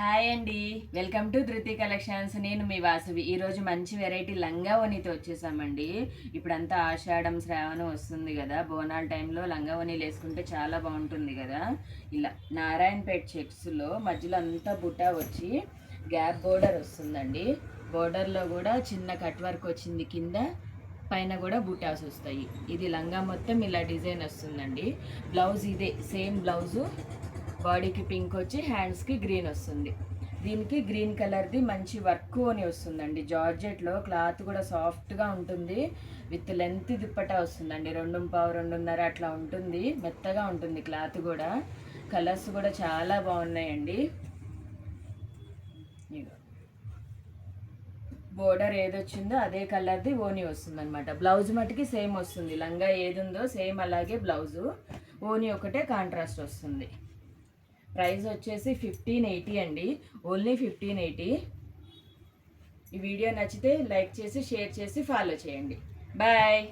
Hi అండి, welcome to ధృతి collections. నేను మీ వాసవి. ఈరోజు మంచి వెరైటీ లంగా ఓనీతో వచ్చేసామండి. ఇప్పుడంతా ఆషాఢం శ్రావణం వస్తుంది కదా, బోనాల టైంలో లంగా ఓనీలు వేసుకుంటే చాలా బాగుంటుంది కదా. ఇలా నారాయణపేట్ చెక్స్లో మధ్యలో అంతా బుటా వచ్చి గ్యాప్ బోర్డర్ వస్తుందండి. బోర్డర్లో కూడా చిన్న కట్ వర్క్ వచ్చింది, కింద పైన కూడా బుటాస్ వస్తాయి. ఇది లంగా మొత్తం ఇలా డిజైన్ వస్తుందండి. బ్లౌజ్ ఇదే సేమ్ బ్లౌజు, బాడీకి పింక్ వచ్చి హ్యాండ్స్కి గ్రీన్ వస్తుంది. దీనికి గ్రీన్ కలర్ది మంచి వర్క్ అని వస్తుందండి. జార్జెట్లో క్లాత్ కూడా సాఫ్ట్గా ఉంటుంది. విత్ లెంత్ దుప్పటా వస్తుందండి. 2.5-2.5 అట్లా ఉంటుంది. మెత్తగా ఉంటుంది క్లాత్ కూడా. కలర్స్ కూడా చాలా బాగున్నాయండి. బోర్డర్ ఏదొచ్చిందో అదే కలర్ది ఓనీ వస్తుంది అనమాట. బ్లౌజ్ మటుకి సేమ్ వస్తుంది. లంగా ఏది ఉందో సేమ్ అలాగే బ్లౌజు, ఓనీ ఒకటే కాంట్రాస్ట్ వస్తుంది. ప్రైస్ వచ్చేసి 1580 అండి, ఓన్లీ 1580. ఈ వీడియో నచ్చితే లైక్ చేసి షేర్ చేసి ఫాలో చేయండి. బాయ్.